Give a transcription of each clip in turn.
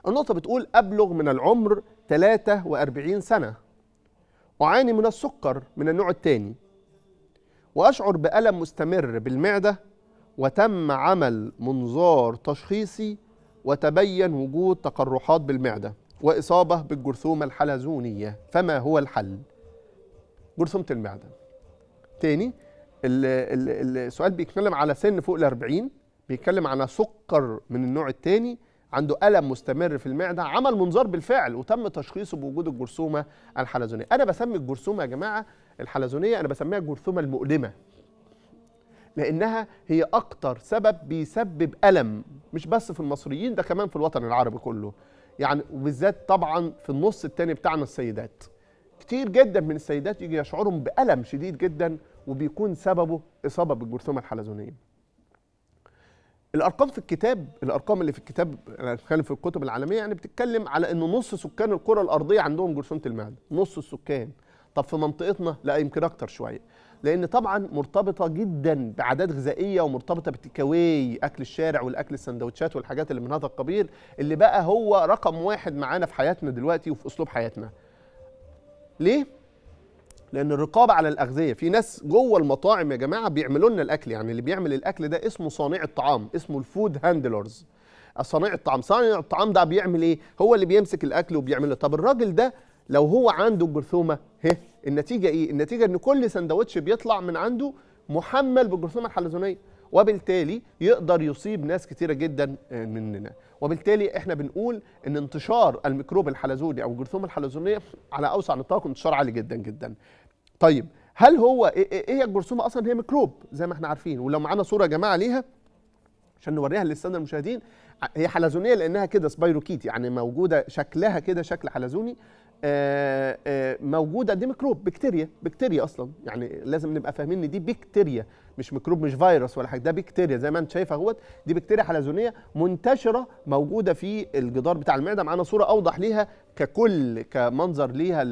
النقطة بتقول أبلغ من العمر 43 سنة، أعاني من السكر من النوع الثاني، وأشعر بألم مستمر بالمعدة، وتم عمل منظار تشخيصي وتبين وجود تقرحات بالمعدة وإصابة بالجرثومة الحلزونية، فما هو الحل؟ جرثومة المعدة. تاني، السؤال بيتكلم على سن فوق ال40، بيتكلم على سكر من النوع الثاني، عنده ألم مستمر في المعدة، عمل منظار بالفعل وتم تشخيصه بوجود الجرثومة الحلزونية. أنا بسمي الجرثومة يا جماعة الحلزونية، أنا بسميها الجرثومة المؤلمة، لأنها هي أكتر سبب بيسبب ألم، مش بس في المصريين، ده كمان في الوطن العربي كله يعني، وبالذات طبعا في النص الثاني بتاعنا السيدات. كتير جدا من السيدات يجي يشعرهم بألم شديد جدا وبيكون سببه إصابة بالجرثومة الحلزونية. الأرقام في الكتاب، الأرقام اللي في الكتاب، أنا بتكلم في الكتب العالمية يعني، بتتكلم على إنه نص سكان الكرة الأرضية عندهم جرثومة المعدة، نص السكان. طب في منطقتنا لا، يمكن أكتر شوية، لأن طبعا مرتبطة جدا بعادات غذائية ومرتبطة بالتيكاواي، أكل الشارع والأكل السندوتشات والحاجات اللي من هذا القبيل، اللي بقى هو رقم واحد معانا في حياتنا دلوقتي وفي أسلوب حياتنا. ليه؟ لأن الرقابة على الأغذية، في ناس جوه المطاعم يا جماعة بيعملوا لنا الأكل، يعني اللي بيعمل الأكل ده اسمه صانع الطعام، اسمه الفود هاندلرز. صانع الطعام، صانع الطعام ده بيعمل إيه؟ هو اللي بيمسك الأكل وبيعمله. طب الراجل ده لو هو عنده الجرثومة، النتيجة إيه؟ النتيجة إن كل سندوتش بيطلع من عنده محمل بالجرثومة الحلزونية، وبالتالي يقدر يصيب ناس كتيرة جدا مننا. وبالتالي احنا بنقول ان انتشار الميكروب الحلزوني او الجرثومة الحلزونية على اوسع نطاق انتشار عالي جدا جدا. طيب هل هو ايه الجرثومة اصلا؟ هي ميكروب زي ما احنا عارفين، ولو معانا صورة يا جماعة ليها عشان نوريها للسادة المشاهدين. هي حلزونية لانها كده سبايروكيت، يعني موجودة شكلها كده شكل حلزوني، موجوده. دي ميكروب، بكتيريا اصلا، يعني لازم نبقى فاهمين ان دي بكتيريا مش ميكروب، مش فيروس ولا حاجه، ده بكتيريا زي ما انت شايف اهوت. دي بكتيريا حلزونيه منتشره موجوده في الجدار بتاع المعده. معانا صوره اوضح ليها كمنظر ليها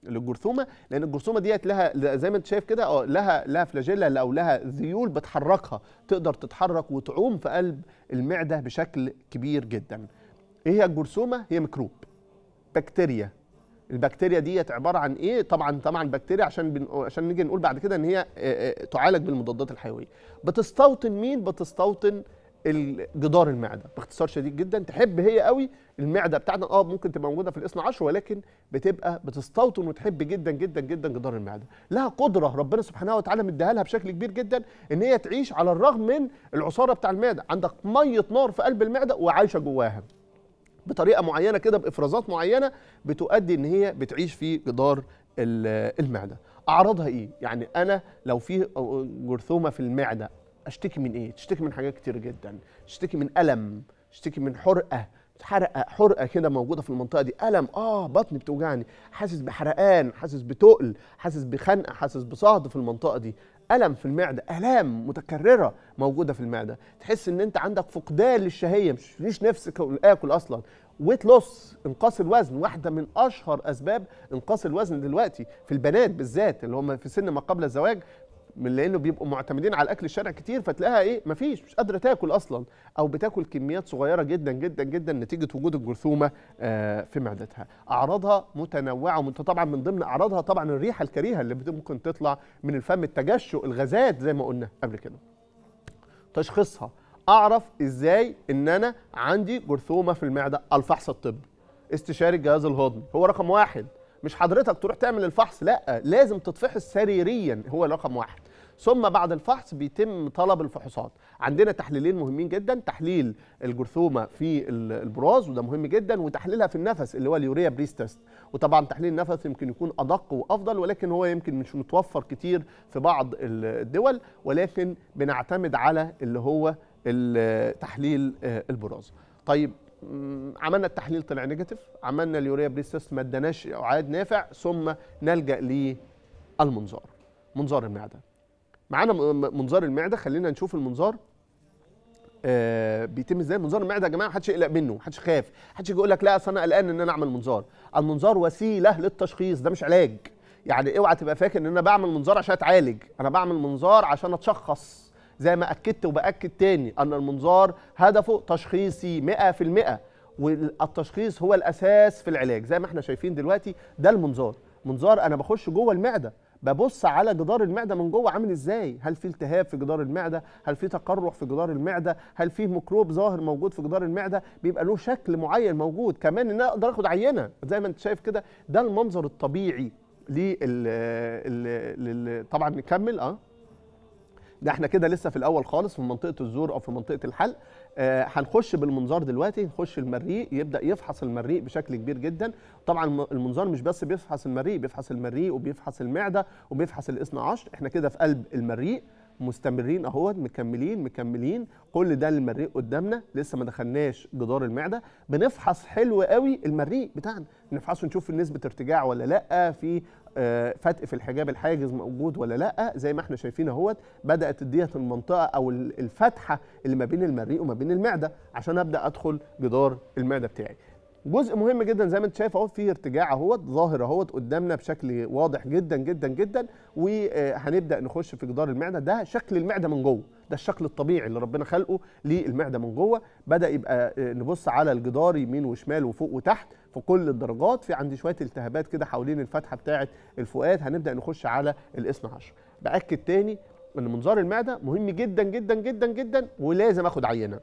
للجرثومه، لان الجرثومه ديت لها زي ما انت شايف كده، لها فلاجيلا او لها ذيول بتحركها، تقدر تتحرك وتعوم في قلب المعده بشكل كبير جدا. ايه هي الجرثومه؟ هي ميكروب، بكتيريا. البكتيريا ديت عباره عن ايه؟ طبعا بكتيريا عشان نيجي نقول بعد كده ان هي تعالج بالمضادات الحيويه. بتستوطن مين؟ بتستوطن جدار المعده. باختصار شديد جدا، تحب هي قوي المعده بتاعتنا، ممكن تبقى موجوده في الاثنى عشر، ولكن بتبقى بتستوطن وتحب جدا جدا جدا جدار المعده. لها قدره ربنا سبحانه وتعالى مديها لها بشكل كبير جدا ان هي تعيش على الرغم من العصاره بتاع المعده. عندك ميه نار في قلب المعده وعايشه جواها بطريقه معينه كده، بافرازات معينه بتؤدي ان هي بتعيش في جدار المعده. اعراضها ايه؟ يعني انا لو في جرثومه في المعده اشتكي من ايه؟ تشتكي من حاجات كتير جدا، تشتكي من الم، تشتكي من حرقه كده موجوده في المنطقه دي، الم، بطني بتوجعني، حاسس بحرقان، حاسس بتقل، حاسس بخنقه، حاسس بصهد في المنطقه دي، الم في المعده، الام متكرره موجوده في المعده، تحس ان انت عندك فقدان للشهيه، مش نفسك اكل اصلا. ويت لوس، انقاص الوزن، واحده من اشهر اسباب انقاص الوزن دلوقتي في البنات بالذات اللي هم في سن ما قبل الزواج، من لانه بيبقوا معتمدين على الاكل الشارع كتير، فتلاقيها مش قادره تاكل اصلا، او بتاكل كميات صغيره جدا جدا جدا نتيجه وجود الجرثومه في معدتها. اعراضها متنوعه، وانت طبعا من ضمن اعراضها طبعا الريحه الكريهه اللي ممكن تطلع من الفم، التجشؤ، الغازات زي ما قلنا قبل كده. تشخيصها، اعرف ازاي ان انا عندي جرثومه في المعده؟ الفحص الطبي، استشاري الجهاز الهضمي هو رقم واحد. مش حضرتك تروح تعمل الفحص، لا، لازم تتفحص سريريا، هو رقم واحد. ثم بعد الفحص بيتم طلب الفحوصات. عندنا تحليلين مهمين جدا، تحليل الجرثومه في البراز وده مهم جدا، وتحليلها في النفس اللي هو اليوريا بريس تيست. وطبعا تحليل النفس يمكن يكون ادق وافضل، ولكن هو يمكن مش متوفر كتير في بعض الدول، ولكن بنعتمد على اللي هو تحليل البراز. طيب عملنا التحليل طلع نيجاتيف، عملنا اليوريا بريس تيست ما اداناش عائد نافع، ثم نلجا للمنظار، منظار المعده. معانا منظار المعده، خلينا نشوف المنظار بيتم ازاي. منظار المعده يا جماعه محدش يقلق منه، محدش يخاف، محدش يجي يقول لك لا اصل انا قلقان ان انا اعمل منظار. المنظار وسيله للتشخيص، ده مش علاج. يعني اوعى تبقى فاكر ان انا بعمل منظار عشان اتعالج، انا بعمل منظار عشان اتشخص، زي ما اكدت وباكد تاني ان المنظار هدفه تشخيصي 100%، والتشخيص هو الاساس في العلاج. زي ما احنا شايفين دلوقتي ده المنظار، منظار انا بخش جوه المعده ببص على جدار المعده من جوه عامل ازاي، هل في التهاب في جدار المعده، هل في تقرح في جدار المعده، هل في ميكروب ظاهر موجود في جدار المعده، بيبقى له شكل معين موجود. كمان ان انا اقدر اخد عينه زي ما انت شايف كده، ده المنظر الطبيعي طبعا نكمل. ده احنا كده لسه في الاول خالص في منطقه الزور او في منطقه الحلق. هنخش بالمنظار دلوقتي، نخش المريء، يبدا يفحص المريء بشكل كبير جدا. طبعا المنظار مش بس بيفحص المريء، بيفحص المريء وبيفحص المعده وبيفحص الاثنى عشر. احنا كده في قلب المريء مستمرين اهوت، مكملين كل ده المريء قدامنا، لسه ما دخلناش جدار المعده. بنفحص حلو قوي المريء بتاعنا، نفحصه نشوف في نسبه ارتجاع ولا لا، في فتق في الحجاب الحاجز موجود ولا لا. زي ما احنا شايفين اهوت بدات ديت المنطقه او الفتحه اللي ما بين المريء وما بين المعده عشان ابدا ادخل جدار المعده بتاعي. جزء مهم جدا زي ما انت شايف اهو، في ارتجاع اهوت ظاهر اهوت قدامنا بشكل واضح جدا جدا جدا، وهنبدا نخش في جدار المعده. ده شكل المعده من جوه، ده الشكل الطبيعي اللي ربنا خلقه للمعده من جوه. بدا يبقى نبص على الجدار يمين وشمال وفوق وتحت في كل الدرجات. في عندي شويه التهابات كده حوالين الفتحه بتاعه الفؤاد، هنبدا نخش على الاثنى عشر. باكد تاني ان منظار المعده مهم جدا جدا جدا جدا، ولازم اخد عينه.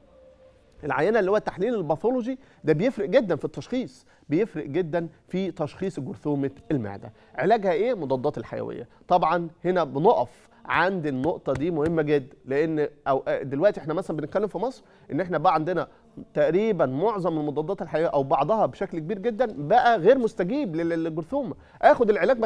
العينه اللي هو التحليل الباثولوجي ده بيفرق جدا في التشخيص، بيفرق جدا في تشخيص جرثومه المعده. علاجها ايه؟ مضادات الحيويه. طبعا هنا بنقف عند النقطه دي مهمه جدا، لان دلوقتي احنا مثلا بنتكلم في مصر ان احنا بقى عندنا تقريبا معظم المضادات الحيويه او بعضها بشكل كبير جدا بقى غير مستجيب للجرثومه. اخد العلاج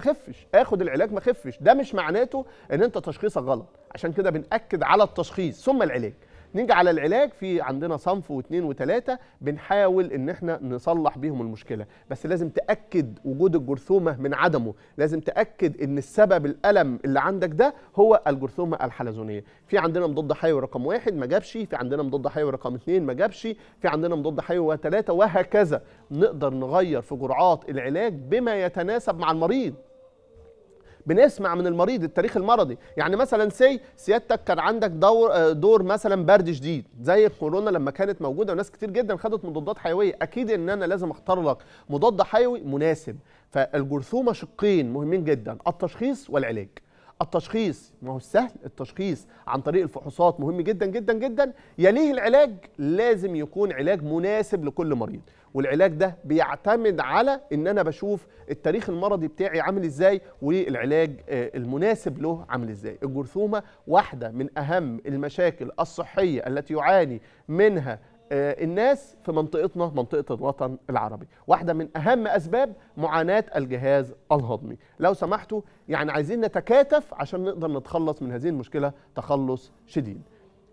ما اخفش، ده مش معناته ان انت تشخيصك غلط. عشان كده بنأكد على التشخيص ثم العلاج. نيجي على العلاج، في عندنا صنف واثنين وثلاثة بنحاول ان احنا نصلح بيهم المشكلة، بس لازم تأكد وجود الجرثومة من عدمه، لازم تأكد ان السبب الألم اللي عندك ده هو الجرثومة الحلزونية. في عندنا مضاد حيوي رقم 1 ما جابش، في عندنا مضاد حيوي رقم 2 ما جابش، في عندنا مضاد حيوي 3 وهكذا. نقدر نغير في جرعات العلاج بما يتناسب مع المريض. بنسمع من المريض التاريخ المرضي، يعني مثلا سيادتك كان عندك دور مثلا برد شديد زي الكورونا لما كانت موجوده وناس كتير جدا خدت مضادات حيويه، اكيد ان انا لازم اختار لك مضاد حيوي مناسب. فالجرثومه شقين مهمين جدا، التشخيص والعلاج. التشخيص ما هو سهل، التشخيص عن طريق الفحوصات مهم جدا جدا جدا، يليه العلاج لازم يكون علاج مناسب لكل مريض. والعلاج ده بيعتمد على ان انا بشوف التاريخ المرضي بتاعي عامل ازاي والعلاج المناسب له عامل ازاي. الجرثومه واحده من اهم المشاكل الصحيه التي يعاني منها الناس في منطقتنا، منطقة الوطن العربي، واحدة من أهم أسباب معاناة الجهاز الهضمي. لو سمحتوا يعني عايزين نتكاتف عشان نقدر نتخلص من هذه المشكلة تخلص شديد.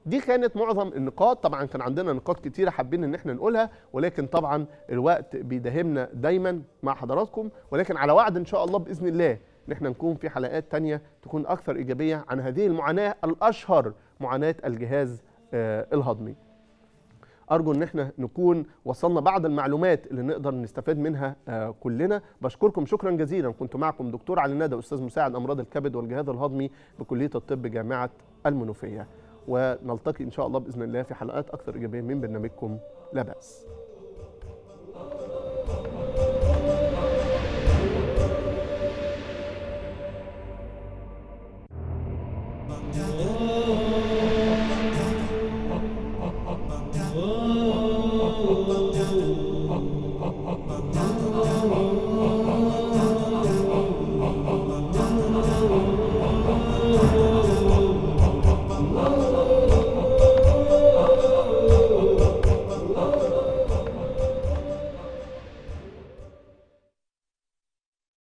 دي كانت معظم النقاط، طبعا كان عندنا نقاط كتيرة حابين ان احنا نقولها، ولكن طبعا الوقت بيداهمنا دايما مع حضراتكم، ولكن على وعد ان شاء الله بإذن الله ان احنا نكون في حلقات تانية تكون أكثر إيجابية عن هذه المعاناة الأشهر، معاناة الجهاز الهضمي. أرجو إن احنا نكون وصلنا بعض المعلومات اللي نقدر نستفاد منها كلنا. بشكركم شكرا جزيلا. كنت معكم دكتور علي ندى، أستاذ مساعد أمراض الكبد والجهاز الهضمي بكلية الطب جامعة المنوفية، ونلتقي إن شاء الله بإذن الله في حلقات أكثر إيجابية من برنامجكم لا بأس.